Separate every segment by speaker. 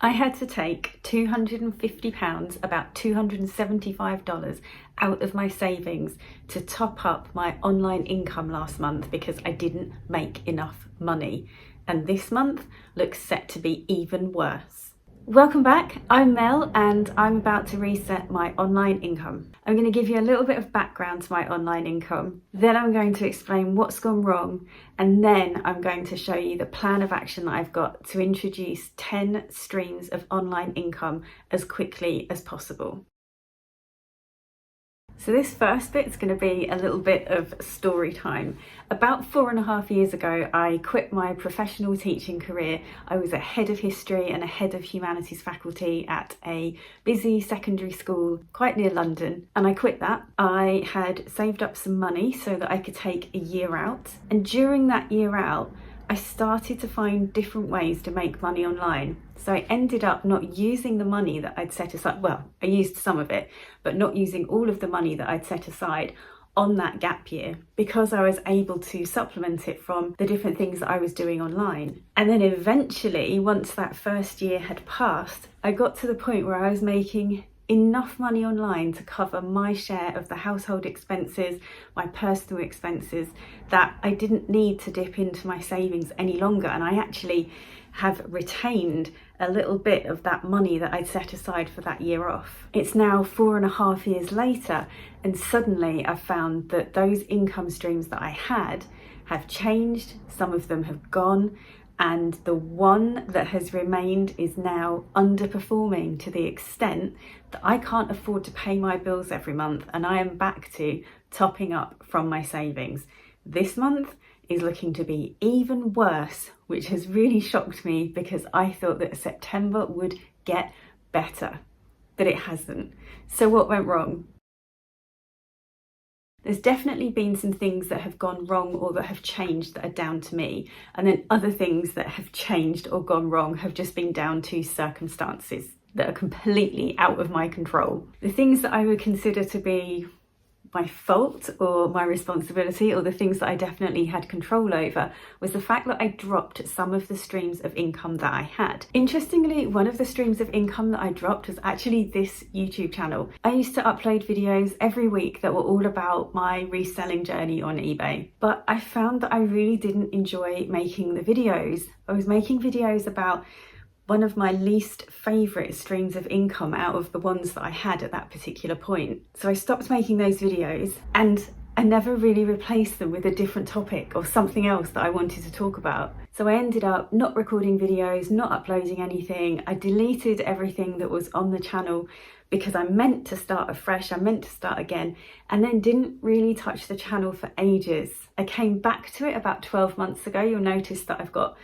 Speaker 1: I had to take £250, about $275 out of my savings to top up my online income last month because I didn't make enough money. And this month looks set to be even worse. Welcome back, I'm Mel and I'm about to reset my online income. I'm going to give you a little bit of background to my online income, then I'm going to explain what's gone wrong, and then I'm going to show you the plan of action that I've got to introduce 10 streams of online income as quickly as possible. So this first bit is going to be a little bit of story time. About 4.5 years ago, I quit my professional teaching career. I was a head of history and a head of humanities faculty at a busy secondary school quite near London, and I quit that. I had saved up some money so that I could take a year out, and during that year out, I started to find different ways to make money online. So I ended up not using the money that I'd set aside. Well, I used some of it, but not using all of the money that I'd set aside on that gap year because I was able to supplement it from the different things that I was doing online. And then eventually, once that first year had passed, I got to the point where I was making enough money online to cover my share of the household expenses, my personal expenses, that I didn't need to dip into my savings any longer. And I actually have retained a little bit of that money that I'd set aside for that year off. It's now 4.5 years later, and suddenly I've found that those income streams that I had have changed. Some of them have gone, and the one that has remained is now underperforming to the extent that I can't afford to pay my bills every month, and I am back to topping up from my savings. This month is looking to be even worse, which has really shocked me because I thought that September would get better, but it hasn't. So what went wrong? There's definitely been some things that have gone wrong or that have changed that are down to me. And then other things that have changed or gone wrong have just been down to circumstances that are completely out of my control. The things that I would consider to be my fault or my responsibility, or the things that I definitely had control over, was the fact that I dropped some of the streams of income that I had. Interestingly, one of the streams of income that I dropped was actually this YouTube channel. I used to upload videos every week that were all about my reselling journey on eBay, but I found that I really didn't enjoy making the videos. I was making videos about one of my least favourite streams of income out of the ones that I had at that particular point. So I stopped making those videos and I never really replaced them with a different topic or something else that I wanted to talk about. So I ended up not recording videos, not uploading anything. I deleted everything that was on the channel because I meant to start afresh, I meant to start again, and then didn't really touch the channel for ages. I came back to it about 12 months ago. You'll notice that I've got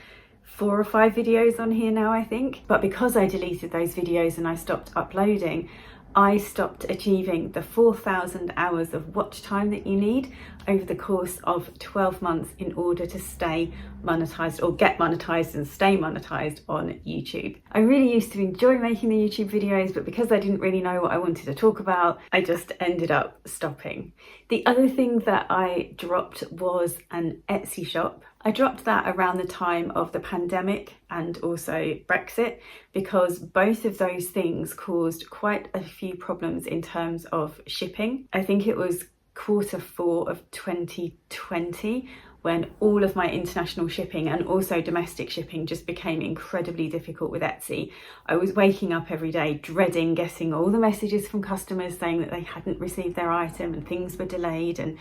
Speaker 1: 4 or 5 videos on here now, I think. But because I deleted those videos and I stopped uploading, I stopped achieving the 4,000 hours of watch time that you need over the course of 12 months in order to stay monetized, or get monetized and stay monetized on YouTube. I really used to enjoy making the YouTube videos, but because I didn't really know what I wanted to talk about, I just ended up stopping. The other thing that I dropped was an Etsy shop. I dropped that around the time of the pandemic and also Brexit, because both of those things caused quite a few problems in terms of shipping. I think it was Q4 of 2020 when all of my international shipping and also domestic shipping just became incredibly difficult with Etsy. I was waking up every day dreading getting all the messages from customers saying that they hadn't received their item and things were delayed, and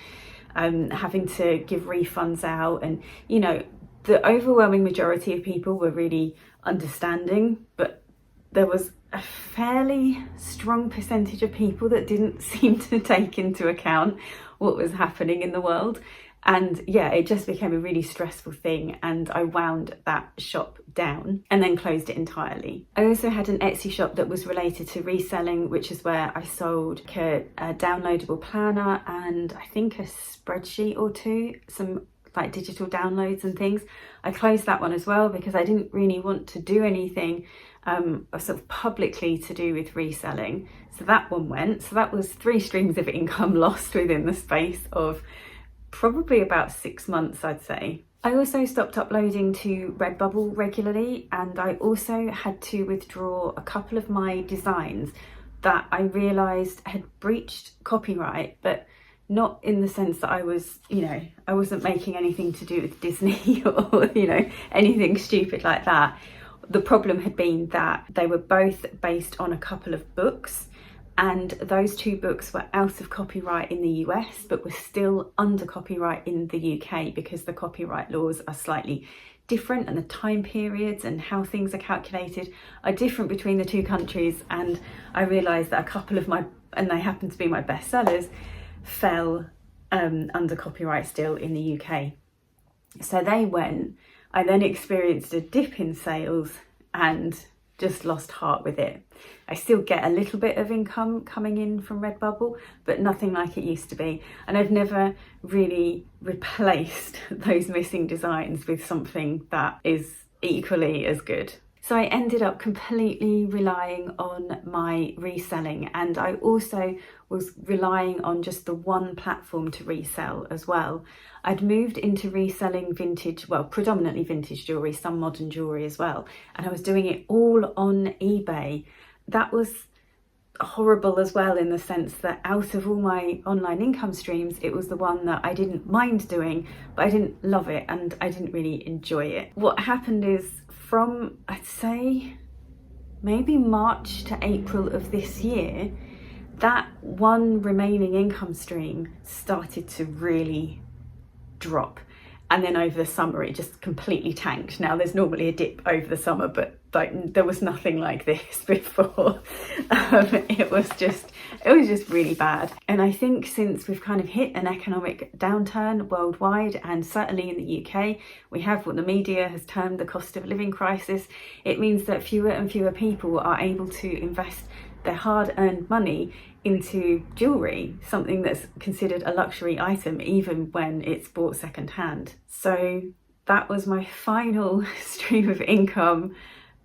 Speaker 1: having to give refunds out. And you know, the overwhelming majority of people were really understanding, but there was a fairly strong percentage of people that didn't seem to take into account what was happening in the world. And yeah, it just became a really stressful thing, and I wound that shop down and then closed it entirely. I also had an Etsy shop that was related to reselling, which is where I sold a downloadable planner and I think a spreadsheet or two, some like digital downloads and things. I closed that one as well because I didn't really want to do anything sort of publicly to do with reselling. So that one went. So that was 3 streams of income lost within the space of probably about 6 months, I'd say. I also stopped uploading to Redbubble regularly, and I also had to withdraw a couple of my designs that I realised had breached copyright, but not in the sense that I was, I wasn't making anything to do with Disney or, anything stupid like that. The problem had been that they were both based on a couple of books, and those two books were out of copyright in the US, but were still under copyright in the UK because the copyright laws are slightly different, and the time periods and how things are calculated are different between the two countries. And I realised that a couple of and they happen to be my bestsellers, fell under copyright still in the UK. So they went. I then experienced a dip in sales and just lost heart with it. I still get a little bit of income coming in from Redbubble, but nothing like it used to be. And I've never really replaced those missing designs with something that is equally as good. So I ended up completely relying on my reselling, and I also was relying on just the one platform to resell as well. I'd moved into reselling vintage, well, predominantly vintage jewellery, some modern jewellery as well, and I was doing it all on eBay. That was horrible as well, in the sense that out of all my online income streams, it was the one that I didn't mind doing, but I didn't love it and I didn't really enjoy it. What happened is, from, I'd say, maybe March to April of this year, that one remaining income stream started to really drop. And then over the summer, it just completely tanked. Now, there's normally a dip over the summer, but there was nothing like this before. It was just really bad. And I think since we've kind of hit an economic downturn worldwide, and certainly in the UK, we have what the media has termed the cost of living crisis. It means that fewer and fewer people are able to invest their hard-earned money into jewellery, something that's considered a luxury item even when it's bought second-hand. So that was my final stream of income,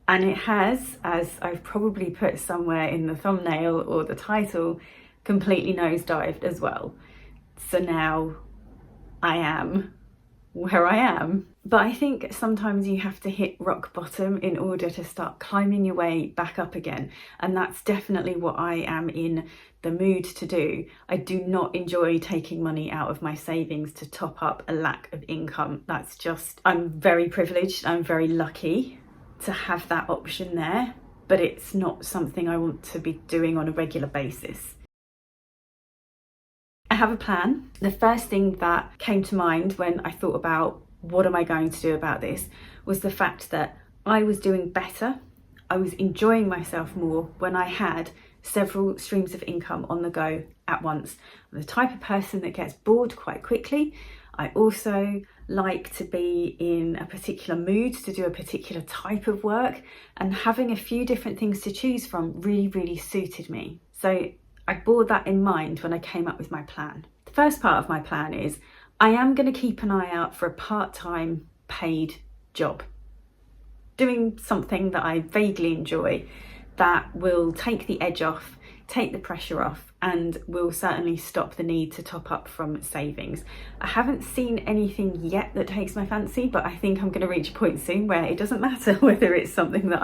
Speaker 1: and it has, as I've probably put somewhere in the thumbnail or the title, completely nosedived as well. So now I am where I am. But I think sometimes you have to hit rock bottom in order to start climbing your way back up again. And that's definitely what I am in the mood to do. I do not enjoy taking money out of my savings to top up a lack of income. That's just, I'm very privileged, I'm very lucky to have that option there, but it's not something I want to be doing on a regular basis. I have a plan. The first thing that came to mind when I thought about what am I going to do about this was the fact that I was doing better. I was enjoying myself more when I had several streams of income on the go at once. I'm the type of person that gets bored quite quickly. I also like to be in a particular mood to do a particular type of work, and having a few different things to choose from really suited me. So I bore that in mind when I came up with my plan. The first part of my plan is I am going to keep an eye out for a part-time paid job, doing something that I vaguely enjoy that will take the edge off, take the pressure off, and will certainly stop the need to top up from savings. I haven't seen anything yet that takes my fancy, but I think I'm going to reach a point soon where it doesn't matter whether it's something that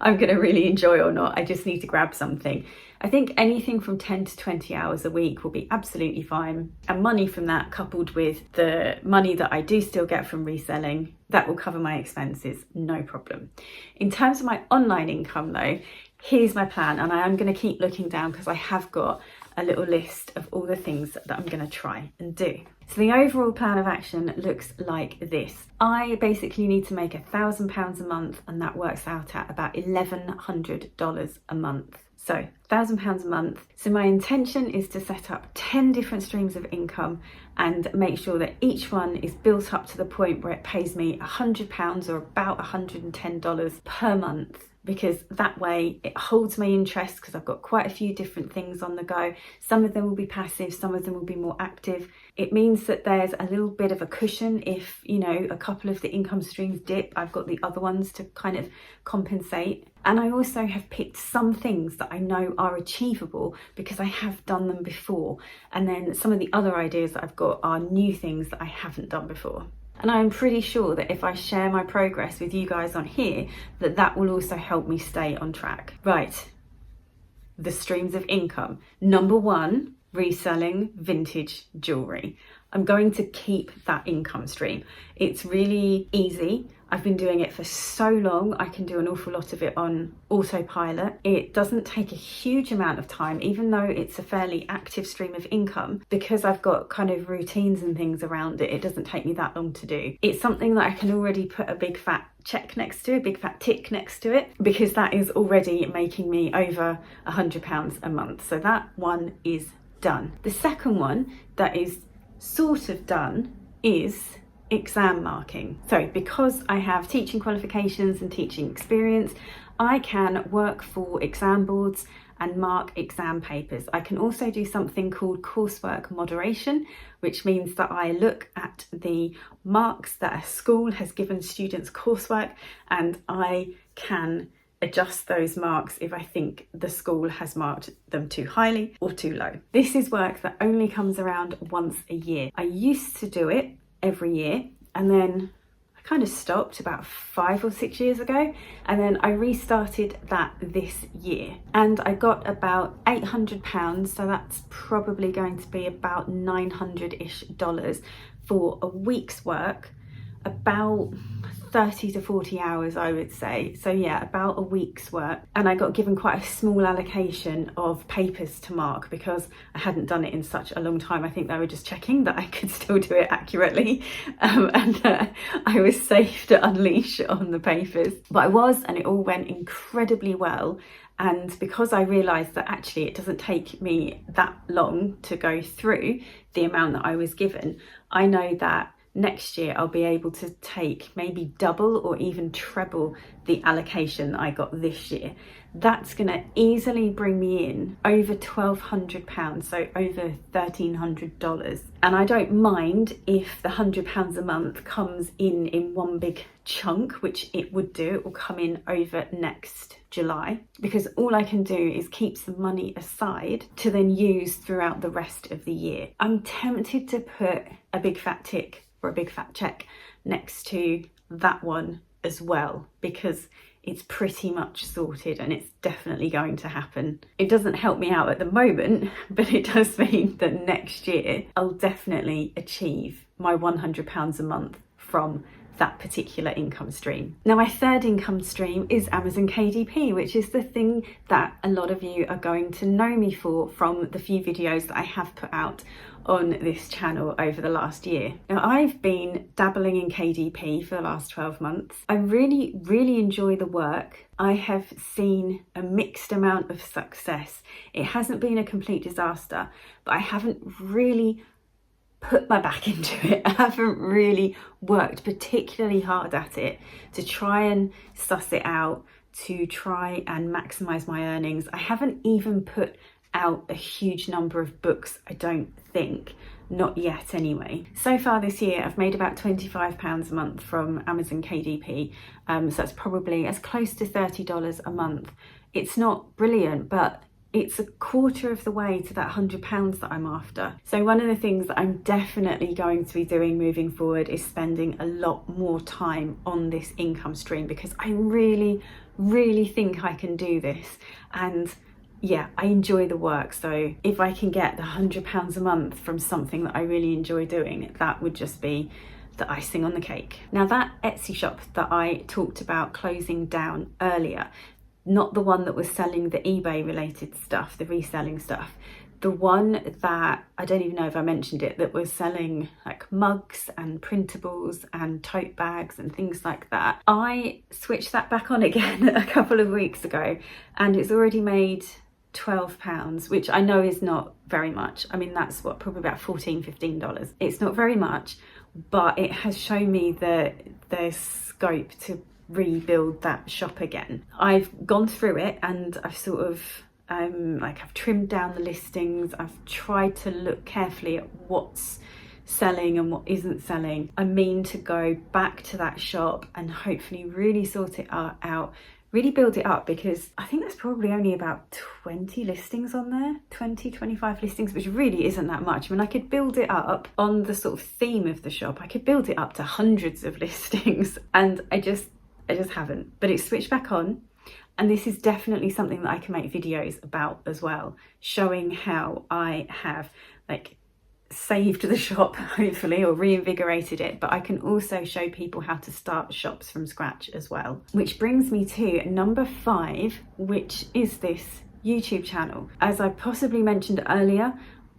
Speaker 1: I'm going to really enjoy or not. I just need to grab something. I think anything from 10 to 20 hours a week will be absolutely fine. And money from that, coupled with the money that I do still get from reselling, that will cover my expenses, no problem. In terms of my online income though, here's my plan, and I am going to keep looking down because I have got a little list of all the things that I'm going to try and do. So the overall plan of action looks like this. I basically need to make £1,000 a month, and that works out at about $1,100 a month. So £1,000 a month. So my intention is to set up 10 different streams of income and make sure that each one is built up to the point where it pays me £100 or about $110 per month, because that way it holds my interest, because I've got quite a few different things on the go. Some of them will be passive, some of them will be more active. It means that there's a little bit of a cushion if, a couple of the income streams dip, I've got the other ones to kind of compensate. And I also have picked some things that I know are achievable because I have done them before. And then some of the other ideas that I've got are new things that I haven't done before. And I'm pretty sure that if I share my progress with you guys on here, that will also help me stay on track. Right, the streams of income. Number one, reselling vintage jewelry. I'm going to keep that income stream. It's really easy. I've been doing it for so long. I can do an awful lot of it on autopilot. It doesn't take a huge amount of time, even though it's a fairly active stream of income. Because I've got kind of routines and things around it, it doesn't take me that long to do. It's something that I can already put a big fat check next to, a big fat tick next to it, because that is already making me over £100 a month. So that one is done. The second one that is sort of done is exam marking. So because I have teaching qualifications and teaching experience, I can work for exam boards and mark exam papers. I can also do something called coursework moderation, which means that I look at the marks that a school has given students coursework, and I can adjust those marks if I think the school has marked them too highly or too low. This is work that only comes around once a year. I used to do it every year, and then I kind of stopped about 5 or 6 years ago, and then I restarted that this year, and I got about £800, so that's probably going to be about $900-ish for a week's work, about 30 to 40 hours, I would say. So yeah, about a week's work. And I got given quite a small allocation of papers to mark because I hadn't done it in such a long time. I think they were just checking that I could still do it accurately. I was safe to unleash on the papers. But I was, and it all went incredibly well. And because I realised that actually it doesn't take me that long to go through the amount that I was given, I know that next year I'll be able to take maybe double or even treble the allocation I got this year. That's going to easily bring me in over £1,200, so over $1,300. And I don't mind if the £100 a month comes in one big chunk, which it would do. It will come in over next July, because all I can do is keep some money aside to then use throughout the rest of the year. I'm tempted to put a big fat tick or a big fat check next to that one as well, because it's pretty much sorted and it's definitely going to happen. It doesn't help me out at the moment, but it does mean that next year I'll definitely achieve my £100 a month from that particular income stream. Now, my third income stream is Amazon KDP, which is the thing that a lot of you are going to know me for from the few videos that I have put out on this channel over the last year. Now, I've been dabbling in KDP for the last 12 months. I really enjoy the work. I have seen a mixed amount of success. It hasn't been a complete disaster, but I haven't really put my back into it. I haven't really worked particularly hard at it to try and suss it out, to try and maximize my earnings. I haven't even put out a huge number of books, I don't think, not yet anyway. So far this year I've made about £25 a month from Amazon KDP, so that's probably as close to $30 a month. It's not brilliant, but it's a quarter of the way to that £100 that I'm after. So one of the things that I'm definitely going to be doing moving forward is spending a lot more time on this income stream, because I really think I can do this. And yeah, I enjoy the work. So if I can get the £100 a month from something that I really enjoy doing, that would just be the icing on the cake. Now, that Etsy shop that I talked about closing down earlier, not the one that was selling the eBay related stuff, the reselling stuff, the one that, I don't even know if I mentioned it, that was selling like mugs and printables and tote bags and things like that. I switched that back on again a couple of weeks ago, and it's already made £12, which I know is not very much. I mean, that's what, probably about $14-15. It's not very much, but it has shown me that there's scope to rebuild that shop again. I've gone through it and I've sort of I've trimmed down the listings. I've tried to look carefully at what's selling and what isn't selling. I mean to go back to that shop and hopefully really sort it out, really build it up, because I think there's probably only about 20 listings on there, 20, 25 listings, which really isn't that much. I mean, I could build it up on the sort of theme of the shop. I could build it up to hundreds of listings, and I just haven't. But it's switched back on. And this is definitely something that I can make videos about as well, showing how I have like saved the shop, hopefully, or reinvigorated it. But I can also show people how to start shops from scratch as well. Which brings me to number 5, which is this YouTube channel. As I possibly mentioned earlier,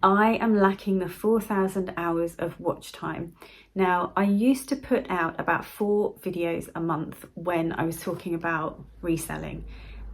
Speaker 1: I am lacking the 4,000 hours of watch time. Now, I used to put out about 4 videos a month when I was talking about reselling,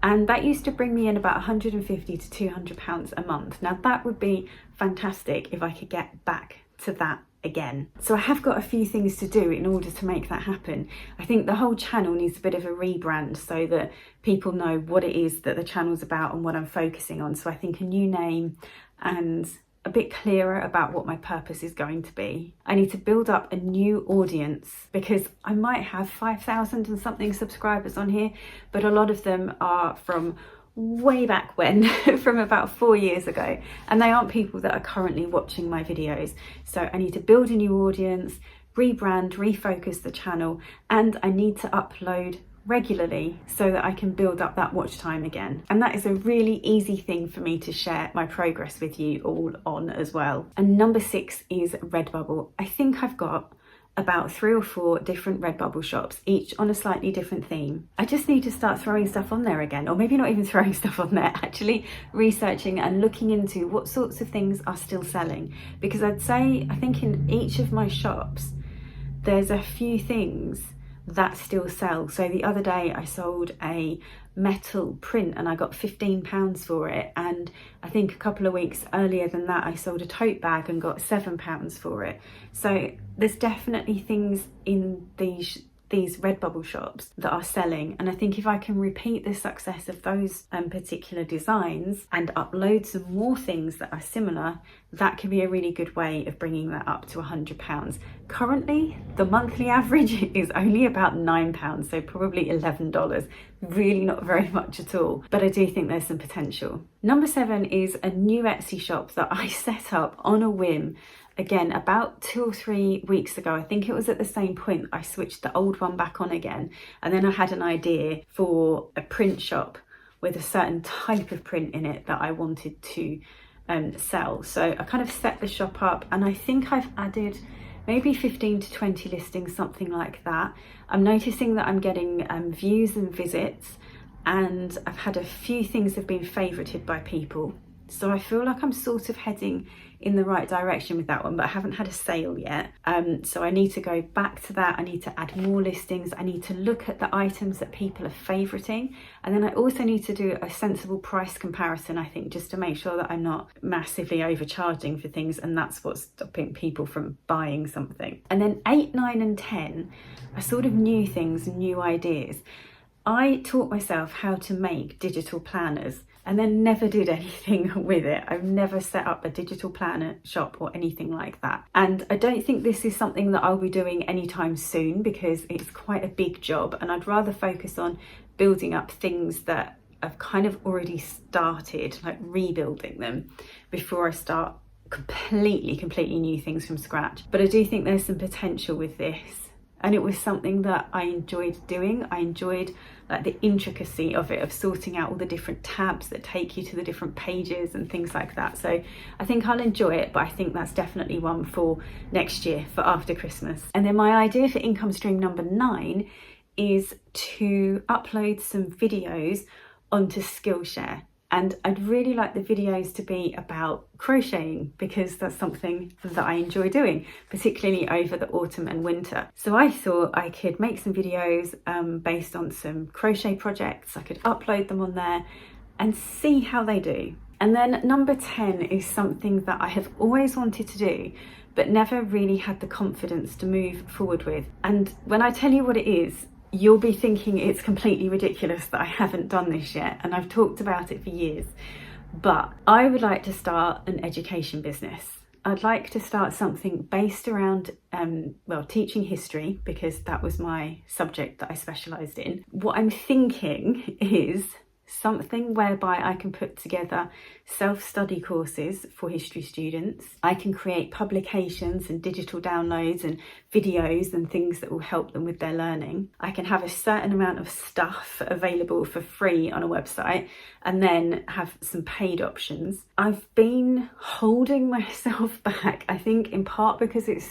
Speaker 1: and that used to bring me in about 150 to 200 pounds a month. Now, that would be fantastic if I could get back to that again. So I have got a few things to do in order to make that happen. I think the whole channel needs a bit of a rebrand so that people know what it is that the channel's about and what I'm focusing on. So I think a new name and a bit clearer about what my purpose is going to be. I need to build up a new audience, because I might have 5,000 and something subscribers on here, but a lot of them are from way back when, from about 4 years ago, and they aren't people that are currently watching my videos. So I need to build a new audience, rebrand, refocus the channel, and I need to upload regularly so that I can build up that watch time again. And that is a really easy thing for me to share my progress with you all on as well. And number 6 is Redbubble. I think I've got about 3 or 4 different Redbubble shops, each on a slightly different theme. I just need to start throwing stuff on there again, or maybe not even throwing stuff on there, actually researching and looking into what sorts of things are still selling. Because I think in each of my shops, there's a few things that still sell. So the other day I sold a metal print and I got £15 for it, and I think a couple of weeks earlier than that I sold a tote bag and got £7 for it. So there's definitely things in these Redbubble shops that are selling, and I think if I can repeat the success of those particular designs and upload some more things that are similar, that can be a really good way of bringing that up to £100. Currently, the monthly average is only about £9, so probably $11. Really not very much at all, but I do think there's some potential. Number 7 is a new Etsy shop that I set up on a whim. Again, about 2 or 3 weeks ago. I think it was at the same point I switched the old one back on again, and then I had an idea for a print shop with a certain type of print in it that I wanted to sell. So I kind of set the shop up, and I think I've added maybe 15 to 20 listings, something like that. I'm noticing that I'm getting views and visits, and I've had a few things have been favorited by people. So I feel like I'm sort of heading in the right direction with that one, but I haven't had a sale yet. So I need to go back to that. I need to add more listings. I need to look at the items that people are favoriting. And then I also need to do a sensible price comparison, I think, just to make sure that I'm not massively overcharging for things, and that's what's stopping people from buying something. And then 8, 9 and 10 are sort of new things and new ideas. I taught myself how to make digital planners and then never did anything with it. I've never set up a digital planner shop or anything like that. And I don't think this is something that I'll be doing anytime soon, because it's quite a big job, and I'd rather focus on building up things that I've kind of already started, like rebuilding them, before I start completely new things from scratch. But I do think there's some potential with this. And it was something that I enjoyed doing. I enjoyed like the intricacy of it, of sorting out all the different tabs that take you to the different pages and things like that. So I think I'll enjoy it, but I think that's definitely one for next year, for after Christmas. And then my idea for income stream number 9 is to upload some videos onto Skillshare. And I'd really like the videos to be about crocheting, because that's something that I enjoy doing, particularly over the autumn and winter. So I thought I could make some videos based on some crochet projects. I could upload them on there and see how they do. And then number 10 is something that I have always wanted to do, but never really had the confidence to move forward with. And when I tell you what it is, you'll be thinking it's completely ridiculous that I haven't done this yet, and I've talked about it for years. But I would like to start an education business. I'd like to start something based around, teaching history, because that was my subject that I specialised in. What I'm thinking is something whereby I can put together self-study courses for history students. I can create publications and digital downloads and videos and things that will help them with their learning. I can have a certain amount of stuff available for free on a website and then have some paid options. I've been holding myself back, I think in part because it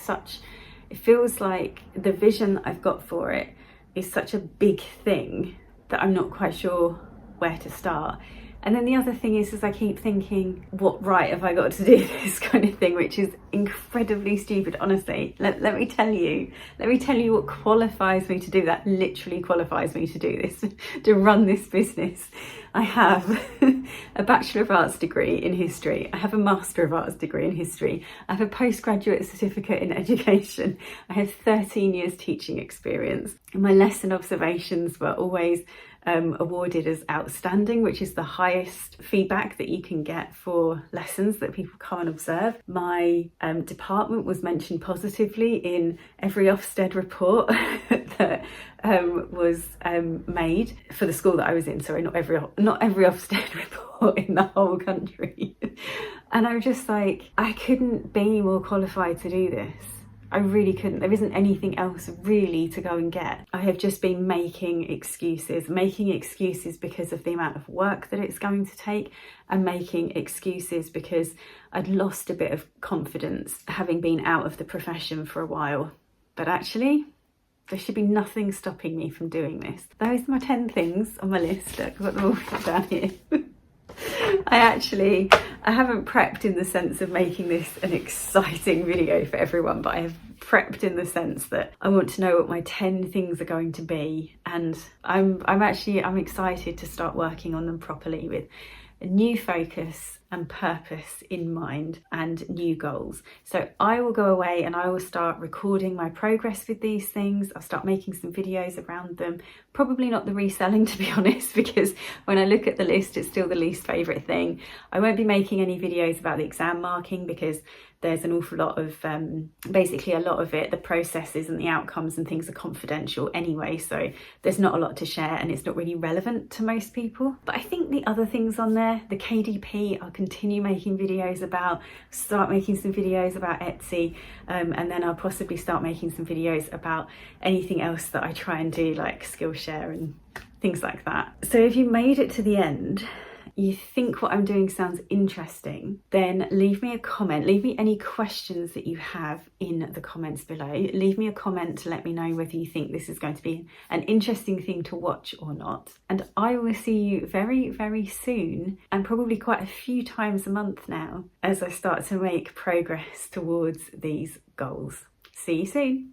Speaker 1: feels like the vision that I've got for it is such a big thing that I'm not quite sure where to start. And then the other thing is I keep thinking, what right have I got to do this kind of thing, which is incredibly stupid, honestly. Let me tell you what qualifies me to do that, literally qualifies me to do this, to run this business. I have a Bachelor of Arts degree in history. I have a Master of Arts degree in history. I have a postgraduate certificate in education. I have 13 years teaching experience. My lesson observations were always awarded as outstanding, which is the highest feedback that you can get for lessons that people come and observe. My department was mentioned positively in every Ofsted report that was made for the school that I was in. Sorry, not every Ofsted report in the whole country. And I was just like, I couldn't be more qualified to do this. I really couldn't. There isn't anything else really to go and get. I have just been making excuses because of the amount of work that it's going to take, and making excuses because I'd lost a bit of confidence having been out of the profession for a while. But actually, there should be nothing stopping me from doing this. Those are my 10 things on my list. I've got them all down here. I haven't prepped in the sense of making this an exciting video for everyone, but I have prepped in the sense that I want to know what my 10 things are going to be, and I'm excited to start working on them properly with a new focus and purpose in mind and new goals. So I will go away and I will start recording my progress with these things. I'll start making some videos around them. Probably not the reselling, to be honest, because when I look at the list, it's still the least favourite thing. I won't be making any videos about the exam marking because there's an awful lot of, basically a lot of it, the processes and the outcomes and things are confidential anyway, so there's not a lot to share and it's not really relevant to most people. But I think the other things on there, the KDP, I'll continue making videos about, start making some videos about Etsy, and then I'll possibly start making some videos about anything else that I try and do, like Skillshare and things like that. So if you made it to the end, you think what I'm doing sounds interesting, then leave me a comment. Leave me any questions that you have in the comments below. Leave me a comment to let me know whether you think this is going to be an interesting thing to watch or not. And I will see you very, very soon, and probably quite a few times a month now, as I start to make progress towards these goals. See you soon.